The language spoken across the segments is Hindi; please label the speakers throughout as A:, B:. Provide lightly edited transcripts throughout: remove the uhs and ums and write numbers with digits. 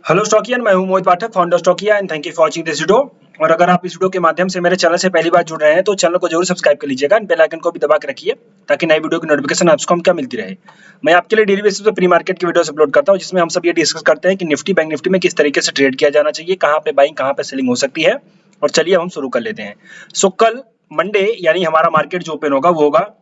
A: हेलो स्टॉकियन, मैं हूं Mohit Pathak, founder Stockia and thank you for watching this video. और अगर आप इस वीडियो के माध्यम से मेरे चैनल से पहली बार जुड़ रहे हैं तो चैनल को जरूर सब्सक्राइब कर लीजिएगा, बेल आइकन को भी दबा के रखिए ताकि नई वीडियो की नोटिफिकेशन आपको क्या मिलती रहे। मैं आपके लिए डेली बेसिस पे प्री मार्केट की वीडियोस अपलोड करता हूं जिसमें हम सब ये डिस्कस करते हैं कि निफ्टी बैंक निफ्टी में किस तरीके से ट्रेड किया जाना चाहिए, कहां पे बाइंग कहां पे सेलिंग हो सकती है। और चलिए हम शुरू कर लेते हैं। सो कल मंडे यानी हमारा मार्केट जो ओपन होगा वो होगा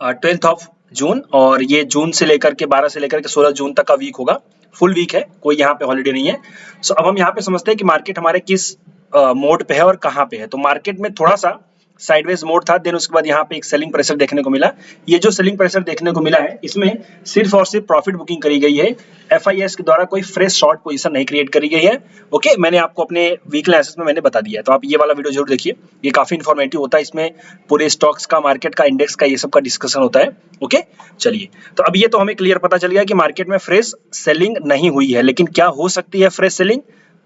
A: 12th ऑफ जून, और ये जून से लेकर के 12 से लेकर के 16 जून तक का वीक होगा। फुल वीक है, कोई यहाँ पे हॉलीडे नहीं है। सो अब हम यहाँ पे समझते हैं कि मार्केट हमारे किस मोड पे है और कहाँ पे है। तो मार्केट में थोड़ा सा साइडवेज मोड था, देन उसके बाद यहाँ पे एक सेलिंग प्रेशर देखने को मिला। ये जो सेलिंग प्रेशर देखने को मिला है इसमें सिर्फ और सिर्फ प्रॉफिट बुकिंग करी गई है, एफआईएस के द्वारा कोई फ्रेश शॉर्ट पोजीशन नहीं क्रिएट करी गई है। ओके, मैंने आपको अपने वीकली एनालिसिस में मैंने बता दिया है, तो आप ये वाला वीडियो जरूर देखिए, ये काफी इन्फॉर्मेटिव होता है। इसमें पूरे स्टॉक्स का, मार्केट का, इंडेक्स का, ये सब का डिस्कशन होता है। ओके, चलिए, तो अब ये तो हमें क्लियर पता चल गया कि मार्केट में फ्रेश सेलिंग नहीं हुई है, लेकिन क्या हो सकती है फ्रेश सेलिंग?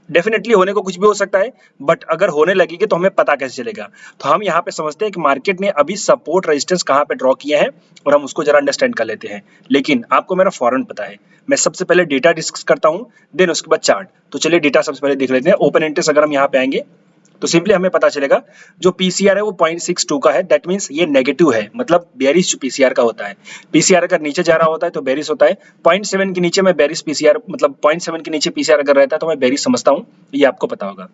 A: डेफिनेटली होने को कुछ भी हो सकता है, बट अगर होने लगेगी तो हमें पता कैसे चलेगा? तो हम यहाँ पे समझते हैं कि मार्केट ने अभी सपोर्ट रेजिस्टेंस कहाँ पे ड्रॉ किया है और हम उसको जरा अंडरस्टैंड कर लेते हैं। लेकिन आपको मेरा फॉरन पता है, मैं सबसे पहले डेटा डिस्कस करता हूँ, देन उसके बाद चार्ट। तो चलिए डेटा सबसे पहले देख लेते हैं। ओपन इंटरेस्ट अगर हम यहाँ पे आएंगे तो सिंपली हमें पता चलेगा जो पीसीआर है वो 0.62 का है, दैट मींस ये नेगेटिव है, मतलब बेरिश पीसीआर का होता है। पीसीआर अगर नीचे जा रहा होता है तो बेरिश होता है। 0.7 के नीचे मैं बेरिश पीसीआर, मतलब 0.7 के नीचे पीसीआर अगर रहता है तो मैं बेरिश समझता हूँ, ये आपको पता होगा।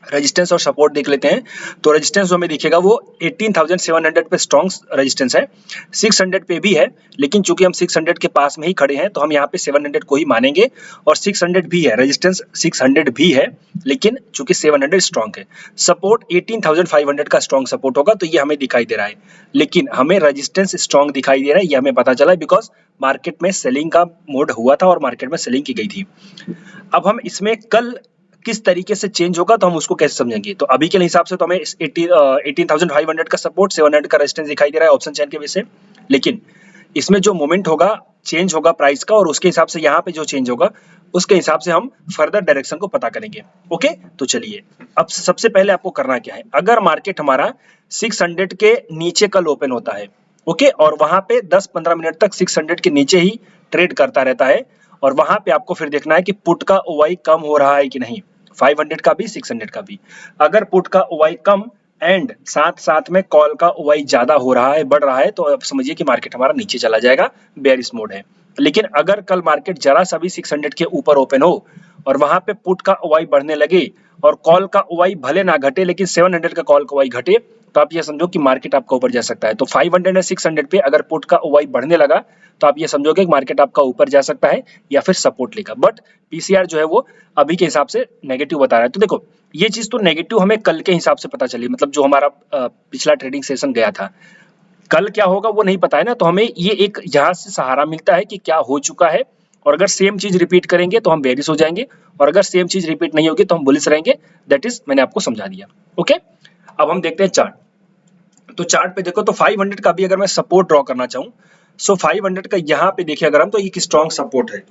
A: रेजिस्टेंस और सपोर्ट देख लेते हैं। तो रेजिस्टेंस जो हमें दिखेगा वो 18,700 पे स्ट्रॉन्ग रेजिस्टेंस है, 600 पे भी है, लेकिन चूंकि हम 600 के पास में ही खड़े हैं तो हम यहाँ पे 700 को ही मानेंगे। और 600 भी है, रेजिस्टेंस 600 भी है, लेकिन चूंकि 700 स्ट्रॉन्ग है। सपोर्ट 18,500 का स्ट्रॉन्ग सपोर्ट होगा, तो ये हमें दिखाई दे रहा है। लेकिन हमें रेजिस्टेंस स्ट्रॉन्ग दिखाई दे रहा है, ये हमें पता चला है बिकॉज मार्केट में सेलिंग का मोड हुआ था और मार्केट में सेलिंग की गई थी। अब हम इसमें कल किस तरीके से चेंज होगा तो हम उसको कैसे समझेंगे? तो अभी के हिसाब से तो हमें 18,500 का सपोर्ट, 700 का रेजिस्टेंस दिखाई दे रहा है ऑप्शन चेन के बेस से। लेकिन इसमें जो मोमेंट होगा, चेंज होगा प्राइस का, और उसके हिसाब से यहाँ पे जो चेंज होगा उसके हिसाब से हम फर्दर डायरेक्शन को पता करेंगे। ओके, तो चलिए, अब सबसे पहले आपको करना क्या है। अगर मार्केट हमारा 600 के नीचे कल ओपन होता है, ओके, और वहां पे 10-15 मिनट तक 600 के नीचे ही ट्रेड करता रहता है, और वहां पे आपको फिर देखना है कि पुट का ओवाई कम हो रहा है कि नहीं, 500 का भी 600 का भी। अगर पुट का ओवाई कम एंड साथ साथ में कॉल का ओवाई ज्यादा हो रहा है, बढ़ रहा है, तो आप समझिए कि मार्केट हमारा नीचे चला जाएगा, बेयरिश मोड है। लेकिन अगर कल मार्केट जरा सा भी 600 के ऊपर ओपन हो और वहां पे पुट का ओवाई बढ़ने लगे और कॉल का ओवाई भले ना घटे लेकिन 700 का कॉल का ओवाई घटे, तो आप ये समझो कि मार्केट आपका ऊपर जा सकता है। तो 500 या 600 पे अगर पुट का ओवाई बढ़ने लगा तो आप ये समझोगे कि मार्केट आपका ऊपर जा सकता है या फिर सपोर्ट लेगा। बट पीसीआर जो है वो अभी के हिसाब से नेगेटिव बता रहा है। तो देखो, ये चीज तो नेगेटिव हमें कल के हिसाब से पता चली, मतलब जो हमारा पिछला ट्रेडिंग सेशन गया था। कल क्या होगा वो नहीं पता है ना, तो हमें ये एक यहाँ से सहारा मिलता है कि क्या हो चुका है। और अगर सेम चीज रिपीट करेंगे तो हम बेरिश हो जाएंगे, और अगर सेम चीज रिपीट नहीं होगी तो हम बुलिश रहेंगे। दैट इज, मैंने आपको समझा दिया। ओके, अब हम देखते हैं चार्ट। तो चार्ट पे देखो, तो 500 का भी अगर मैं सपोर्ट ड्रॉ करना चाहूँ, सो 500 का यहाँ पे देखिए अगर हम, तो एक स्ट्रॉन्ग सपोर्ट है।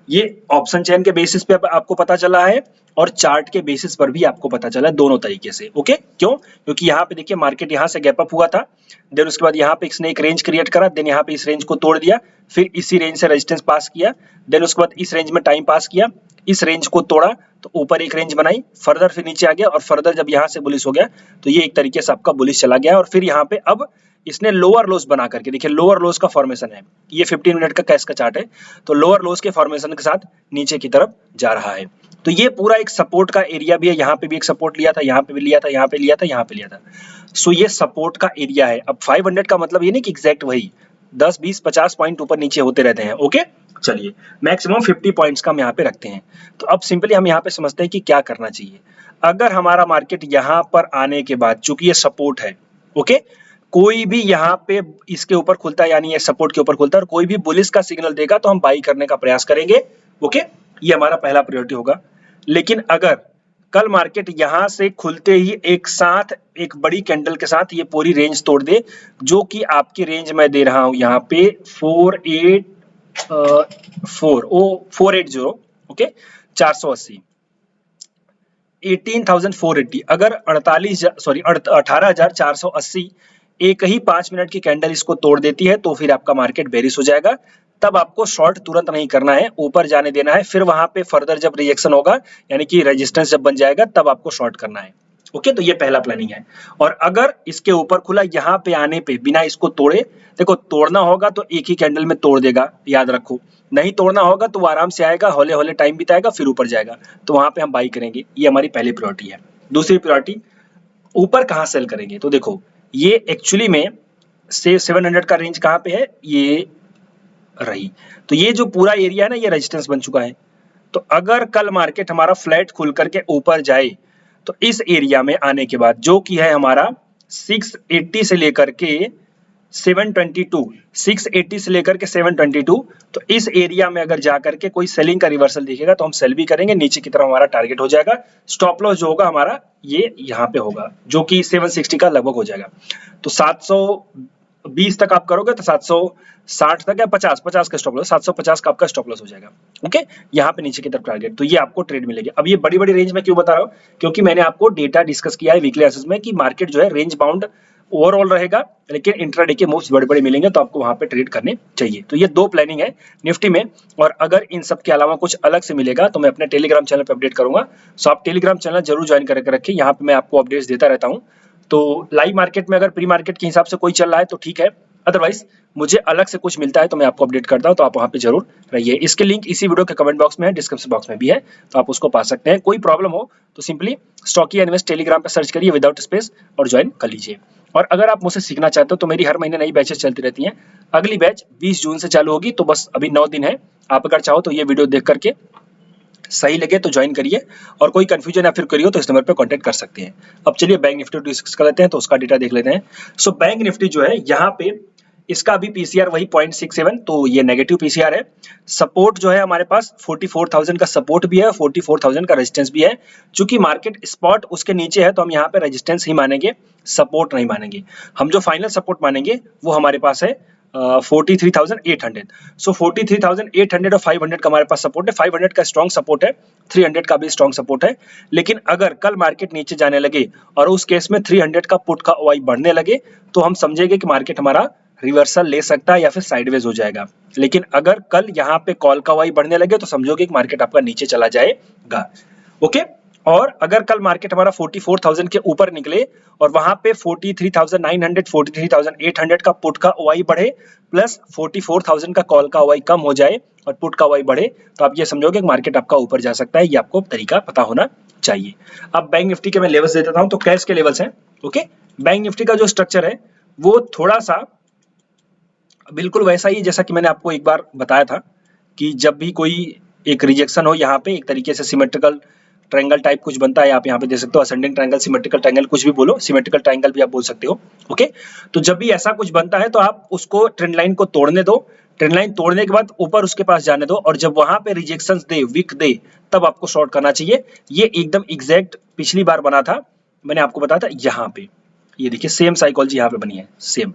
A: ये ऑप्शन चेन के बेसिस पे आपको पता चला है और चार्ट के बेसिस पर भी आपको पता चला है, दोनों तरीके से। ओके, क्यों? क्योंकि यहाँ पे देखिए मार्केट यहाँ से गैप अप हुआ था, देन उसके बाद यहाँ पे इसने एक रेंज क्रिएट करा, देन यहाँ पे इस रेंज को तोड़ दिया, फिर इसी रेंज से रेजिस्टेंस पास किया, देन उसके बाद इस रेंज में टाइम पास किया, इस रेंज को तोड़ा तो ऊपर एक रेंज बनाई, फर्दर फिर नीचे आ गया, और फर्दर जब यहाँ से बुलिश हो गया तो ये एक तरीके से आपका बुलिश चला गया। और फिर यहाँ पे अब इसने लोअर लोस बना करके, देखिए लोअर लोस का फॉर्मेशन है, ये 15 मिनट का कैश का चार्ट है, तो लोअर लोस के फॉर्मेशन के साथ नीचे की तरफ जा रहा है। तो ये पूरा एक सपोर्ट का एरिया भी है, यहाँ पे भी एक सपोर्ट लिया था, यहाँ पे भी लिया था, यहाँ पे लिया था, यहाँ पे लिया था। सो ये सपोर्ट का एरिया है। अब 500 का मतलब ये नहीं कि एग्जैक्ट वही 10, 20, 50 पॉइंट ऊपर नीचे होते रहते हैं। ओके, चलिए, मैक्सिमम 50 पॉइंट्स का हम यहाँ पे रखते हैं। तो अब सिंपली हम यहाँ पे समझते हैं कि क्या करना चाहिए। अगर हमारा मार्केट यहाँ पर आने के बाद, चूंकि ये सपोर्ट है, ओके, कोई भी यहाँ पे इसके ऊपर खुलता है, यानी ये सपोर्ट के ऊपर खुलता है और कोई भी बुलिश का सिग्नल देगा तो हम बाई करने का प्रयास करेंगे। ओके, ये हमारा पहला प्रायोरिटी होगा। लेकिन अगर कल मार्केट यहां से खुलते ही एक साथ एक बड़ी कैंडल के साथ ये पूरी रेंज तोड़ दे, जो कि आपकी रेंज मैं दे रहा हूं यहाँ पे 480, ओके, 480, 18,480, अगर 18,480 एक ही 5 मिनट की कैंडल इसको तोड़ देती है तो फिर आपका मार्केट बेरिश हो जाएगा। तब आपको शॉर्ट तुरंत नहीं करना है, ऊपर जाने देना है, फिर वहां पे फर्दर जब रिजेक्शन होगा यानी कि रेजिस्टेंस जब बन जाएगा तब आपको शॉर्ट करना है। ओके, तो ये पहला प्लानिंग है। और अगर इसके ऊपर खुला यहाँ पे आने पे बिना इसको तोड़े, देखो तोड़ना होगा तो एक ही कैंडल में तोड़ देगा, याद रखो, नहीं तोड़ना होगा तो वो आराम से आएगा, हौले हौले टाइम बिताएगा, फिर ऊपर जाएगा, तो वहां पे हम बाई करेंगे। ये हमारी पहली प्रायोरिटी है। दूसरी प्रायोरिटी, ऊपर कहाँ सेल करेंगे, तो देखो ये एक्चुअली में से 700 का रेंज कहाँ पे है, ये रही, तो ये जो पूरा एरिया है ना, ये रेजिस्टेंस बन चुका है। तो अगर कल मार्केट हमारा फ्लैट खुल करके ऊपर जाए तो इस एरिया में आने के बाद जो कि है हमारा 680 से लेकर के 722, 680 से लेकर के 722, तो इस एरिया में अगर जाकर के कोई सेलिंग का रिवर्सल दिखेगा तो हम सेल भी करेंगे, नीचे की तरफ हमारा टारगेट हो जाएगा। स्टॉप लॉस जो होगा हमारा ये यहाँ पे होगा, जो कि 760 का लगभग हो जाएगा। तो 720 तक आप करोगे तो 760 तक या 50 का स्टॉप लॉस, 750 का आपका स्टॉप लॉस हो जाएगा। ओके, यहाँ पे नीचे की तरफ टारगेट, तो ये आपको ट्रेड मिलेगी। अब ये बड़ी बड़ी रेंज में क्यों बता रहा हूँ, क्योंकि मैंने आपको डेटा डिस्कस किया है वीकली एनालिसिस में कि मार्केट जो है रेंज बाउंड ओवरऑल रहेगा, लेकिन इंट्राडे के मूव्स बड़े बड़े मिलेंगे तो आपको वहां पे ट्रेड करने चाहिए। तो ये दो प्लानिंग है निफ्टी में। और अगर इन सब के अलावा कुछ अलग से मिलेगा तो मैं अपने टेलीग्राम चैनल पे अपडेट करूंगा, सो आप टेलीग्राम चैनल जरूर ज्वाइन करके रखिए, यहाँ पे मैं आपको अपडेट्स देता रहता हूँ। तो लाइव मार्केट में अगर प्री मार्केट के हिसाब से कोई चल रहा है तो ठीक है, अदरवाइज मुझे अलग से कुछ मिलता है तो मैं आपको अपडेट करता हूं, तो आप वहां पे जरूर रहिए। इसके लिंक इसी वीडियो के कमेंट बॉक्स में है, डिस्क्रिप्शन बॉक्स में भी है, तो आप उसको पा सकते हैं। कोई प्रॉब्लम हो तो सिंपली स्टॉकी इन्वेस्ट टेलीग्राम पे सर्च करिए विदाउट स्पेस और ज्वाइन कर लीजिए। और अगर आप मुझसे सीखना चाहते हो तो मेरी हर महीने नई बैचेस चलती रहती हैं। अगली बैच 20 जून से चालू होगी, तो बस अभी 9 दिन है। आप अगर चाहो तो ये वीडियो देख करके सही लगे तो ज्वाइन करिए, और कोई कंफ्यूजन या फिर करियो तो इस नंबर पे कांटेक्ट कर सकते हैं। अब चलिए बैंक निफ्टी डिस्कस कर लेते हैं, तो उसका डेटा देख लेते हैं। सो बैंक निफ्टी जो है यहाँ पे इसका अभी पीसीआर वही 0.67, तो ये नेगेटिव पीसीआर है। सपोर्ट जो है हमारे पास 44,000 का सपोर्ट भी है, 44,000 का रेजिस्टेंस भी है। चूंकि मार्केट स्पॉट उसके नीचे है तो हम यहाँ पे रेजिस्टेंस ही मानेंगे, सपोर्ट नहीं मानेंगे। हम जो फाइनल सपोर्ट मानेंगे वो हमारे पास है 43,800। सो 43,800 और 500 का हमारे पास सपोर्ट है। 500 का स्ट्रॉन्ग सपोर्ट है, 300 का भी स्ट्रॉन्ग सपोर्ट है। लेकिन अगर कल मार्केट नीचे जाने लगे और उस केस में 300 का पुट का ओआई बढ़ने लगे तो हम समझेंगे कि मार्केट हमारा रिवर्सल ले सकता है या फिर साइडवेज हो जाएगा। लेकिन अगर कल यहाँ पे कॉल का ओआई बढ़ने लगे तो समझोगे कि मार्केट आपका नीचे चला जाएगा। ओके, और अगर कल मार्केट हमारा 44,000 के ऊपर निकले और वहां पे 43,900, 43,800 का पुट का ओआई बढ़े प्लस 44,000 का कॉल का ओआई कम हो जाए और पुट का ओआई बढ़े, तो आप ये समझोगे कि मार्केट आपका ऊपर जा सकता है। ये आपको तरीका पता होना चाहिए। अब बैंक निफ्टी के मैं लेवल्स दे देता हूं, तो कैश के लेवल्स हैं। ओके, बैंक निफ्टी का जो स्ट्रक्चर है वो थोड़ा सा बिल्कुल वैसा ही जैसा कि मैंने आपको एक बार बताया था कि जब भी कोई एक रिजेक्शन हो, यहाँ पे एक तरीके से सिमेट्रिकल ट्रायंगल टाइप कुछ बनता है, आप यहाँ पे देख सकते हो, असेंडिंग ट्रायंगल, सिमेट्रिकल ट्रायंगल, कुछ भी बोलो, सिमेट्रिकल ट्रायंगल भी आप बोल सकते हो। ओके, तो जब भी ऐसा कुछ बनता है तो आप उसको ट्रेंड लाइन को तोड़ने दो, ट्रेंड लाइन तोड़ने के बाद ऊपर उसके पास जाने दो, और जब वहां पे रिजेक्शंस दे, विक दे, तब आपको शॉर्ट करना चाहिए। ये एकदम एग्जैक्ट पिछली बार बना था, मैंने आपको बताया था। यहाँ पे ये देखिए सेम साइकोलॉजी यहाँ पे बनी है, सेम।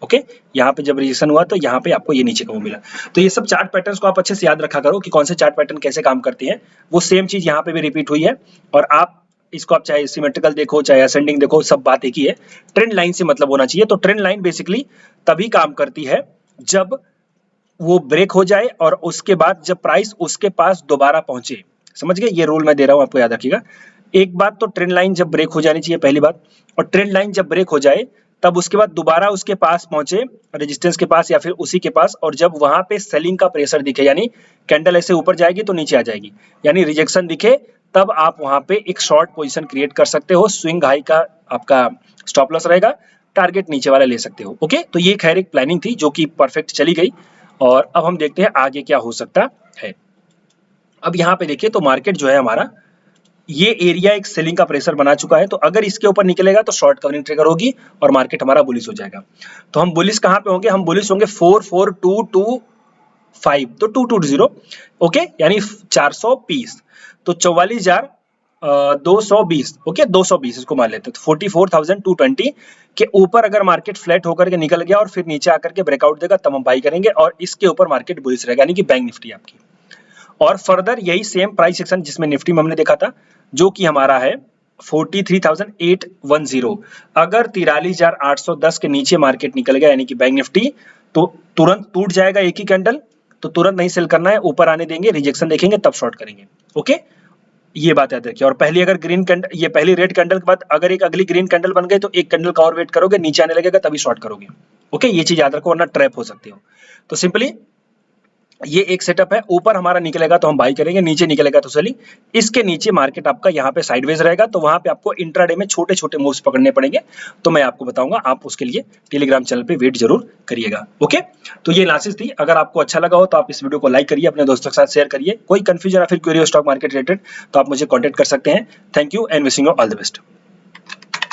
A: ओके, यहाँ पे जब रिजेक्शन हुआ तो यहाँ पे आपको ये नीचे का वो मिला। तो ये सब चार्ट पैटर्न्स को आप अच्छे से याद रखा करो कि कौन से चार्ट पैटर्न कैसे काम करते हैं। वो सेम चीज यहाँ पे भी रिपीट हुई है, और आप इसको आप चाहे सिमेट्रिकल देखो चाहे असेंडिंग देखो, सब बात एक ही है। ट्रेंड लाइन से मतलब होना चाहिए। तो ट्रेंड लाइन बेसिकली तभी काम करती है जब वो ब्रेक हो जाए और उसके बाद जब प्राइस उसके पास दोबारा पहुंचे। समझ गए, ये रूल मैं दे रहा हूं, आपको याद रखिएगा। एक बात तो ट्रेंड लाइन जब ब्रेक हो जानी चाहिए, पहली बात, और ट्रेंड लाइन जब ब्रेक हो जाए तब उसके बाद दोबारा उसके पास पहुंचे, रेजिस्टेंस के पास या फिर उसी के पास, और जब वहां पे सेलिंग का प्रेशर दिखे, यानी कैंडल ऐसे ऊपर जाएगी तो नीचे आ जाएगी, यानी रिजेक्शन दिखे, तब आप वहां पे एक शॉर्ट पोजीशन क्रिएट कर सकते हो। स्विंग हाई का आपका स्टॉप लॉस रहेगा, टारगेट नीचे वाला ले सकते हो। ओके, तो ये खैर एक प्लानिंग थी जो कि परफेक्ट चली गई। और अब हम देखते हैं आगे क्या हो सकता है। अब यहाँ पे देखिए तो मार्केट जो है हमारा, ये एरिया एक सेलिंग का प्रेशर बना चुका है, तो अगर इसके ऊपर निकलेगा तो शॉर्ट कवरिंग ट्रिगर होगी और मार्केट हमारा बुलिश हो जाएगा। तो हम बुलिश कहाँ पे होंगे, हम बुलिश होंगे 44,225, तो 220। ओके, यानी 420, तो 44,220। ओके, 220 इसको मान लेते हैं। तो 44,220 के ऊपर अगर मार्केट फ्लैट होकर के निकल गया और फिर नीचे आकर के ब्रेकआउट देगा, तब हम बाई करेंगे, और इसके ऊपर मार्केट बुलिश रहेगा, यानी कि बैंक निफ्टी आपकी। और फर्दर यही सेम प्राइस सेक्शन जिसमें निफ्टी में हमने देखा था, जो कि हमारा है 43,810। अगर 43,810 के नीचे मार्केट निकल गया, यानी कि बैंक निफ्टी, तो तुरंत टूट जाएगा एक ही कैंडल, तो तुरंत नहीं सेल करना है, ऊपर आने देंगे, रिजेक्शन देखेंगे तब शॉर्ट करेंगे। ओके, ये बात याद रखिए। और पहली अगर ग्रीन कैंडल, ये पहली रेड कैंडल के बाद अगर एक अगली ग्रीन कैंडल बन गई तो एक कैंडल का और वेट करोगे, नीचे आने लगेगा तभी शॉर्ट करोगे। ओके, ये चीज याद रखो वरना ट्रैप हो सकते हो। तो सिंपली ये एक सेटअप है, ऊपर हमारा निकलेगा तो हम बाई करेंगे, नीचे निकलेगा तो सेलिंग। इसके नीचे मार्केट आपका यहाँ पे साइडवेज रहेगा, तो वहां पे आपको इंट्राडे में छोटे छोटे मूव्स पकड़ने पड़ेंगे, तो मैं आपको बताऊंगा, आप उसके लिए टेलीग्राम चैनल पे वेट जरूर करिएगा। ओके, तो ये एनालिसिस थी। अगर आपको अच्छा लगा हो तो आप इस वीडियो को लाइक करिए, अपने दोस्तों के साथ शेयर करिए। कोई कंफ्यूजन या फिर क्वेरी स्टॉक मार्केट रिलेटेड तो आप मुझे कॉन्टेक्ट कर सकते हैं। Thank you and wishing you all the best.